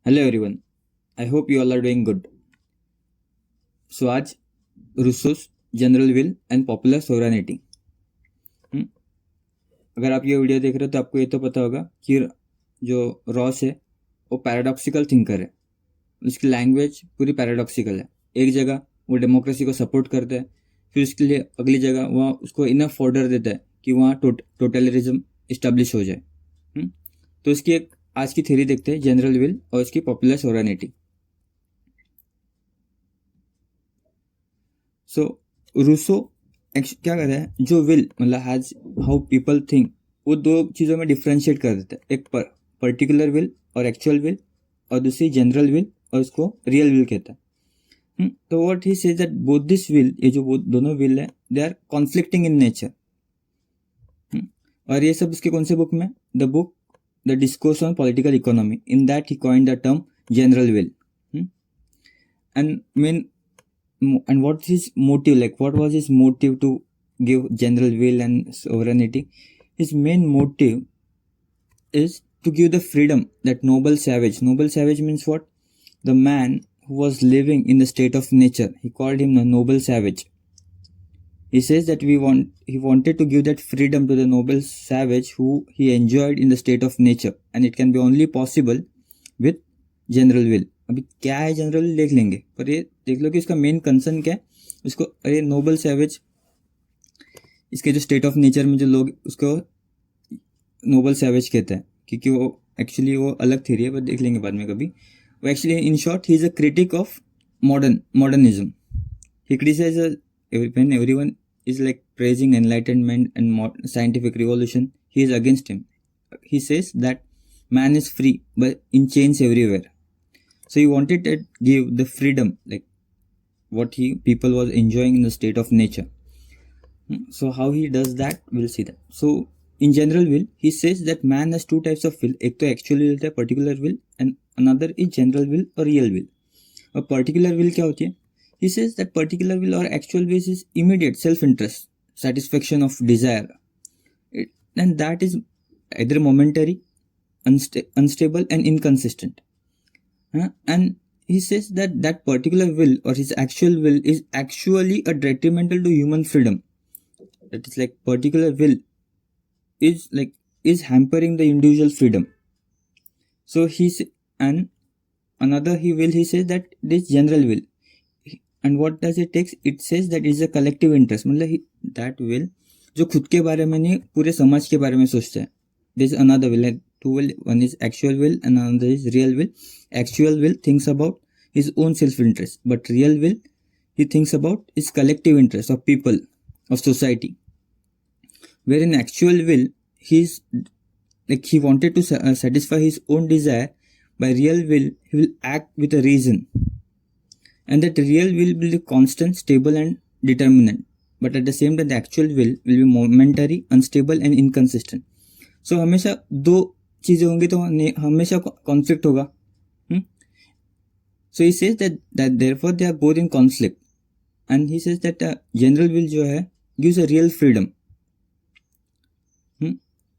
Hello everyone, I hope you all are doing good. So आज Rousseau's general will and popular sovereignty. अगर आप ये video देख रहे हो तो आपको ये तो पता होगा कि जो रॉस है वो पैराडॉक्सिकल थिंकर है। उसकी लैंग्वेज पूरी पैराडॉक्सिकल है। एक जगह वो डेमोक्रेसी को सपोर्ट करता है, फिर उसके लिए अगली जगह वहाँ उसको इनफ ऑर्डर देता है कि वहाँ टोटलिज्म इस्टेब्लिश हो जाए। तो इसकी एक आज की थ्योरी देखते हैं, जनरल विल और इसकी पॉपुलर सोवरेनिटी। सो रूसो क्या कर रहा है, जो विल मतलब हैज हाउ पीपल थिंक, वो दो चीज़ों में डिफ्रेंशिएट कर देता है। एक पर्टिकुलर विल और एक्चुअल विल, और दूसरी जनरल विल और उसको रियल विल कहता है। तो what he says that both this will, ये जो दोनों विल है, they are conflicting in nature. और ये सब उसके कौन से बुक में? The book the discourse on political economy. In that he coined the term general will. And main and what's his motive, like what was his motive to give general will and sovereignty? His main motive is to give the freedom that noble savage means what? The man who was living in the state of nature, he called him a noble savage. He says that he wanted to give that freedom to the noble savage who he enjoyed in the state of nature, and it can be only possible with general will. अभी क्या है general will देख लेंगे, पर ये देख लो कि इसका मेन कंसर्न क्या है। उसको अरे नोबल सैवेज, इसके जो स्टेट ऑफ नेचर में जो लोग उसको नोबल सैवेज कहते हैं, क्योंकि वो एक्चुअली वो अलग थ्योरी है, पर देख लेंगे बाद में कभी। वो actually in short he is a critic of modernism. He criticise when everyone is like praising enlightenment and scientific revolution, he is against him. He says that man is free but in chains everywhere. So he wanted to give the freedom, like what people was enjoying in the state of nature. So how he does that, we'll see that. So in general will, he says that man has two types of will. एक तो actual will है, particular will, and another is general will or real will. और particular will क्या होती है? He says that particular will or actual will is immediate self-interest, satisfaction of desire, and that is either momentary, unstable and inconsistent. And he says that that particular will or his actual will is actually a detrimental to human freedom. That is like particular will is hampering the individual freedom. So and another he says that this general will, and what does it takes? It says that it is a collective interest. मतलब that will जो खुद के बारे में नहीं, पूरे समाज के बारे में सोचता है. There is another will, like two will, one is actual will and another is real will. Actual will thinks about his own self-interest, but real will he thinks about his collective interest of people, of society. Wherein actual will, he's like he wanted to satisfy his own desire. By real will, he will act with a reason. And that real will be constant, stable and determinate. But at the same time, the actual will be momentary, unstable and inconsistent. So हमेशा दो चीजें होंगी तो हमेशा conflict होगा. So he says that therefore they are both in conflict. And he says that general will जो है gives a real freedom.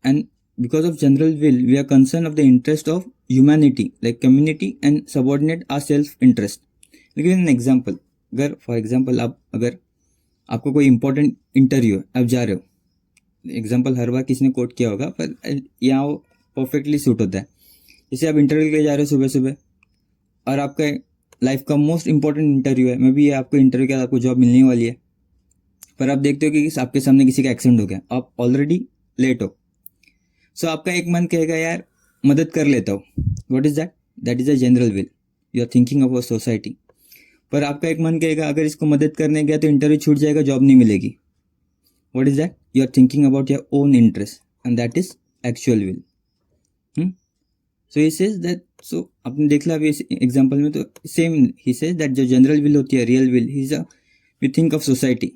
And because of general will, we are concerned of the interest of humanity, like community, and subordinate our self-interest. Give an example. अगर for example अगर आपको कोई important interview है, आप जा रहे हो, एग्जाम्पल हर बार किसी ने कोट किया होगा पर यहाँ वो परफेक्टली सूट होता है. जैसे आप इंटरव्यू के लिए जा रहे हो सुबह सुबह, और आपका लाइफ का मोस्ट इंपॉर्टेंट इंटरव्यू है, मे बी ये आपको इंटरव्यू के बाद आपको जॉब मिलने वाली है, पर आप देखते हो कि आपके सामने किसी का एक्सीडेंट हो गया, आप ऑलरेडी लेट हो. सो आपका एक मन कहेगा यार मदद कर लेता हूँ. What is that? That is a general will. You are thinking about society. पर आपका एक मन कहेगा अगर इसको मदद करने गया तो इंटरव्यू छूट जाएगा, जॉब नहीं मिलेगी. What is that? You are thinking about your own interest, and that is actual will. So he says that, so आपने देख लिया अभी एग्जांपल में, तो सेम ही सेज दैट जो जनरल विल होती है, real will, he is we think of society.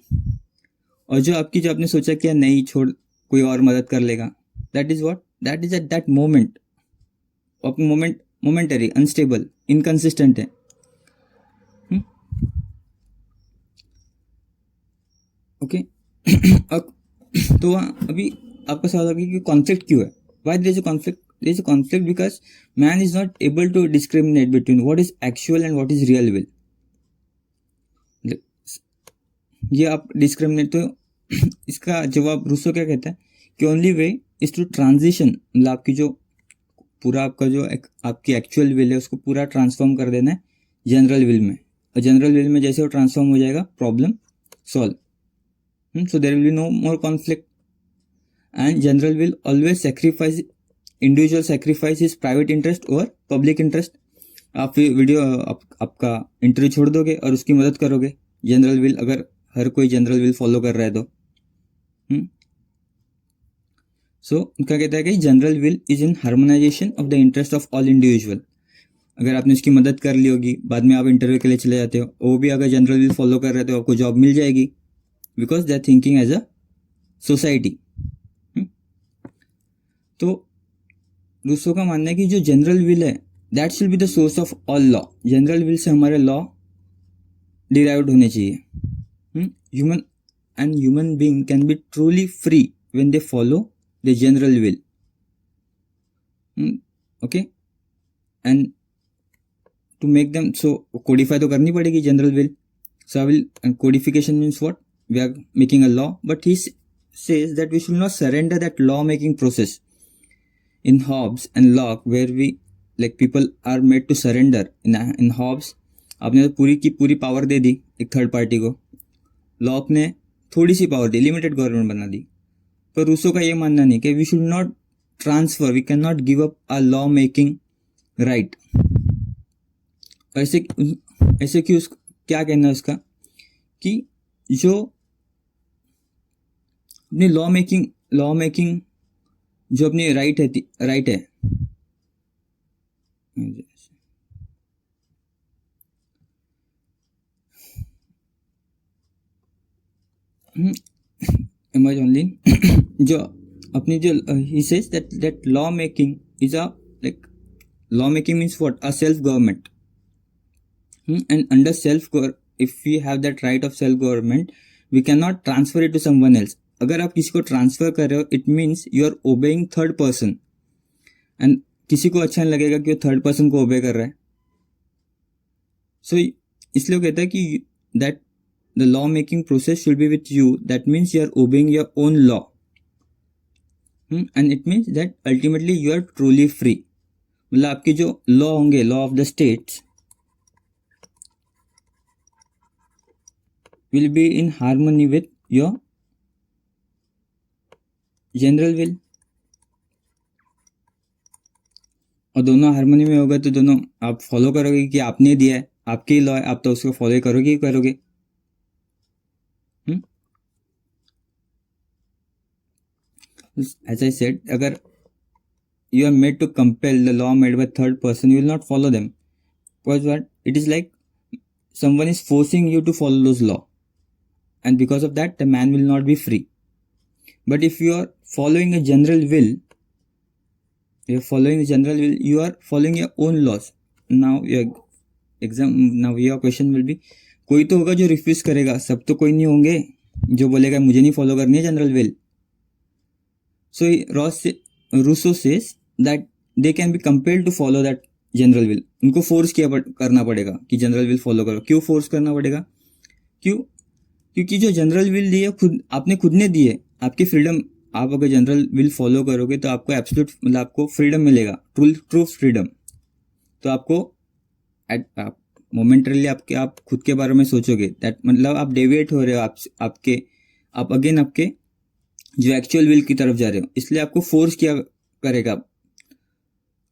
और जो आपने सोचा कि नहीं छोड़, कोई और मदद कर लेगा, that is what? That is at that moment. Momentary, unstable, inconsistent है. ओके. तो अभी आपका सवाल होगा कि कॉन्फ्लिक्ट क्यों है? Why there is a conflict? there is a conflict because man is not able to discriminate between what is actual and what is real will. ये आप डिस्क्रिमिनेट, तो इसका जवाब रूसो क्या कहता है कि only way is to transition, मतलब आपकी जो पूरा आपका जो आपकी एक्चुअल विल है उसको पूरा ट्रांसफॉर्म कर देना है जनरल विल में, और जनरल विल में जैसे वो ट्रांसफॉर्म हो जाएगा problem solve. So there will be no more conflict. And general will always sacrifice, individual sacrifice is private interest और पब्लिक इंटरेस्ट. आप वीडियो आपका इंटरव्यू छोड़ दोगे और उसकी मदद करोगे जनरल विल, अगर हर कोई जनरल विल फॉलो कर रहा है तो. सो क्या कहता है कि general will is in harmonisation of the interest of all individual. अगर आपने उसकी मदद कर ली होगी, बाद में आप इंटरव्यू के लिए चले जाते हो, वो भी अगर जनरल विल फॉलो कर रहे हो तो आपको जॉब मिल जाएगी, because they are thinking as a society. तो रूसो का मानना है कि जो जनरल विल है that should be the source of all law. General will से हमारे लॉ डिराइव्ड होने चाहिए. Human and human being can be truly free when they follow the general will. Okay, and to make them so codify तो करनी पड़ेगी general will. So I will, and codification means what? We are making a law, but he says that we should not surrender that law making process. In Hobbes and Locke, where we like people are made to surrender. In Hobbes आपने तो पूरी की पूरी power दे दी एक third party को, Locke ने थोड़ी सी पावर दी, लिमिटेड गवर्नमेंट बना दी. पर रूसो का ये मानना नहीं कि we should not transfer, we can not give up a law making right. ऐसे कि क्या कहना है उसका कि जो अपनी लॉ मेकिंग जो अपनी राइट है image only जो अपनी जो he says that law making is a like law making means what? A self government. And under if we have that right of self government, we cannot transfer it to someone else. अगर आप किसी को transfer कर रहे हो, it means you are obeying third person, and किसी को अच्छा नहीं लगेगा कि वो थर्ड पर्सन को ओबे कर रहा है. So इसलिए वो कहता है कि that the law making process should be with you. That means you are obeying your own law. And it means that ultimately you are truly free. मतलब आपके जो लॉ होंगे, law of the states will be in harmony with your general will. और दोनों harmony में होगा तो दोनों आप फॉलो करोगे कि आपने दिया है, आपके ही लॉ है, आप तो उसको फॉलो करोगे ही करोगे. As I said, अगर you are made to compel the law made by third person, you will not follow them. Because what? It is like someone is forcing you to follow those law, and because of that, the man will not be free. But if you are following a general will, you are following your own laws. Now your question will be, कोई तो होगा जो refuse करेगा, सब तो कोई नहीं होंगे जो बोलेगा मुझे नहीं फॉलो करनी है general will. So Rousseau says that they can be compelled to follow that general will. उनको फोर्स करना पड़ेगा कि जनरल विल फॉलो करो. क्यों फोर्स करना पड़ेगा? क्योंकि जो जनरल विल दी है आपने खुद ने दी है. आपकी फ्रीडम, आप अगर जनरल विल फॉलो करोगे तो आपको एब्सोल्यूट मतलब आपको फ्रीडम मिलेगा, ट्रू फ्रीडम. तो आपको मोमेंटरली आप खुद के बारे में सोचोगे, दैट मतलब आप डेविएट हो रहे हो आप अगेन आपके जो एक्चुअल विल की तरफ जा रहे हो, इसलिए आपको फोर्स किया करेगा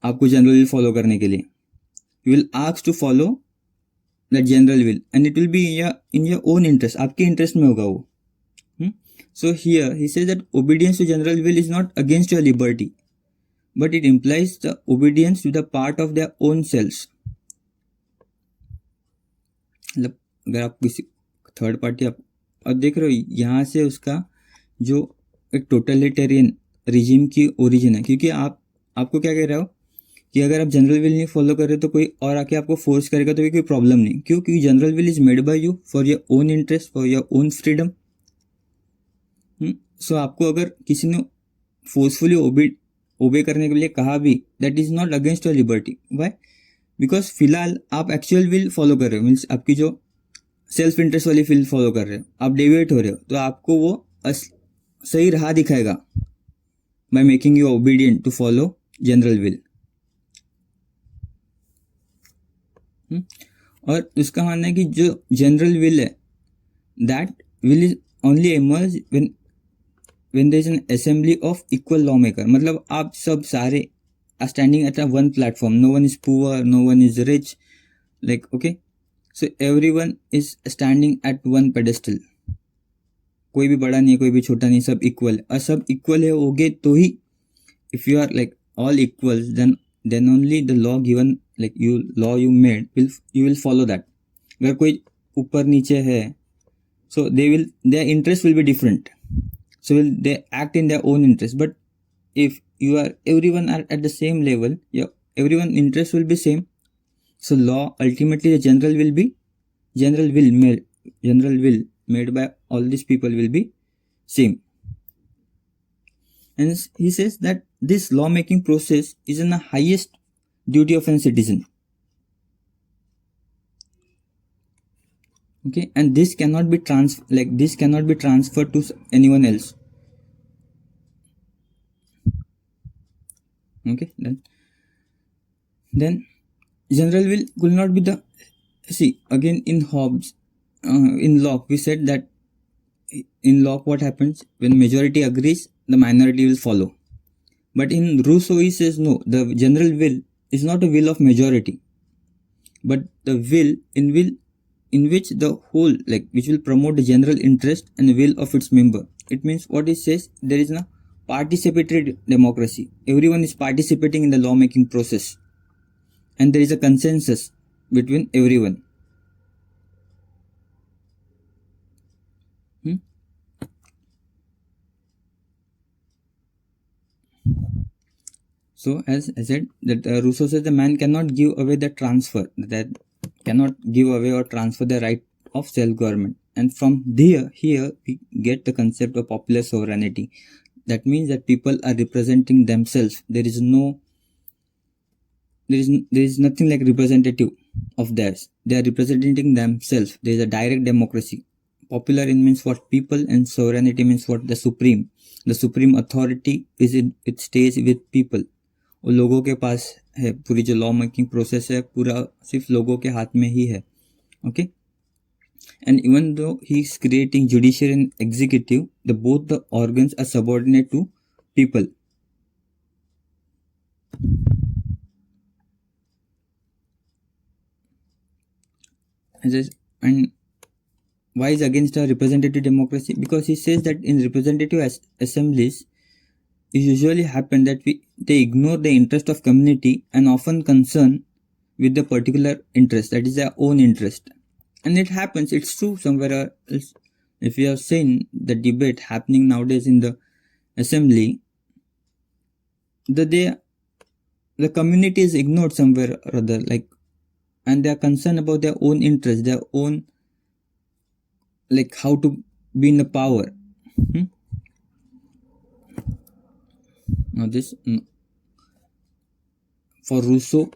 आपको जनरल विल फॉलो करने के लिए. You will ask to follow that general will and it will be in your own interest, आपके इंटरेस्ट में होगा वो. So here he says that obedience to general will is not against your liberty, but it implies the obedience to the part of their own selves. मतलब अगर आप किसी third party आप देख रहे हो, यहाँ से उसका जो एक टोटलिटेरियन रिजीम की ओरिजिन है. क्योंकि आपको क्या कह रहे हो कि अगर आप जनरल विल नहीं फॉलो कर रहे तो कोई और आके आपको फोर्स करेगा तो भी कोई प्रॉब्लम नहीं. क्यों? क्योंकि general will is made by you for your own interest, for your own freedom. So आपको अगर किसी ने फोर्सफुली ओबे करने के लिए कहा भी, that is not against your liberty. Why? Because फिलहाल आप एक्चुअल विल फॉलो कर रहे हो, मीन्स आपकी जो सेल्फ इंटरेस्ट वाली विल फॉलो कर रहे हो, आप डेविएट हो रहे हो, तो आपको वो सही राह दिखाएगा by making you obedient to follow general will. और उसका मानना है कि जो जनरल विल है, that will is only emerge when there is an assembly of equal lawmaker. मतलब आप सब सारे are standing at a one platform. No one is poor, no one is rich. Like, okay, so everyone is standing at one pedestal. कोई भी बड़ा नहीं है, कोई भी छोटा नहीं, सब इक्वल. और सब इक्वल है होगे तो ही, if you are like all equals, then only the law given, like law you made, you will follow that. अगर कोई ऊपर नीचे है, so their interest will be different. So will they act in their own interest. But if everyone are at the same level, everyone interest will be same. So law, ultimately the general will made by all these people will be same. And he says that this lawmaking process is in the highest duty of a citizen. Okay, and this cannot be transferred to anyone else. Okay, then general will could not be the, see again in Hobbes, in Locke we said that in Locke what happens when majority agrees, the minority will follow. But in Rousseau he says no, the general will is not a will of majority, but the will in which the whole, like, which will promote the general interest and the will of its member. It means what he says, there is no participatory democracy. Everyone is participating in the lawmaking process, and there is a consensus between everyone. So as I said, that Rousseau says the man cannot give away the transfer, that cannot give away or transfer the right of self-government. And from here we get the concept of popular sovereignty. That means that people are representing themselves. There is nothing like representative of theirs. They are representing themselves. There is a direct democracy. Popular means what? People, and sovereignty means what? The supreme. The supreme authority it stays with people. और लोगों के पास है, पूरी जो law making process है पूरा सिर्फ लोगों के हाथ में ही है. Okay, and even though he is creating judiciary and executive, both the organs are subordinate to people. And why is against a representative democracy? Because he says that in representative assemblies it usually happen that they ignore the interest of community and often concern with the particular interest, that is their own interest. And it happens, it's true somewhere else. If you have seen the debate happening nowadays in the assembly, the community is ignored somewhere or other, like, and they are concerned about their own interest, their own, like, how to be in the power. Now this, for Rousseau,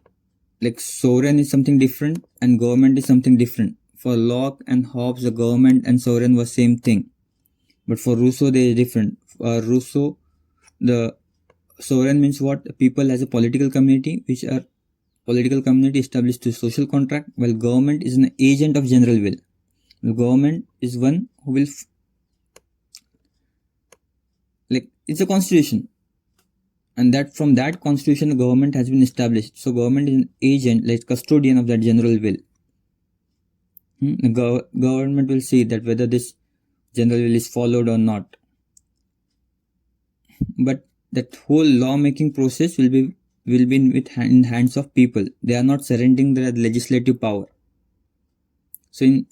like, sovereign is something different and government is something different. For Locke and Hobbes, the government and sovereign was same thing, but for Rousseau they are different. For Rousseau, the sovereign means what? People as a political community, which are political community established to social contract, while government is an agent of general will. The government is one who will like, it's a constitution, and that from that constitution the government has been established. So government is an agent, like custodian of that general will. The government will see that whether this general will is followed or not. But that whole lawmaking process will be in hands of people. They are not surrendering their legislative power. So in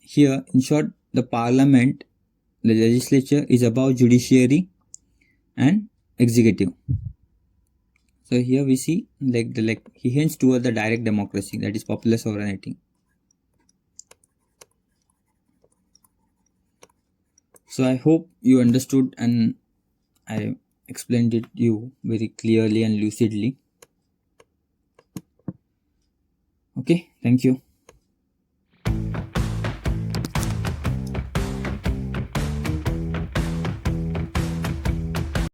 short, the parliament, the legislature, is above judiciary and executive. So here we see like he hints toward the direct democracy, that is popular sovereignty. So I hope you understood, and I explained it you very clearly and lucidly. Okay, thank you.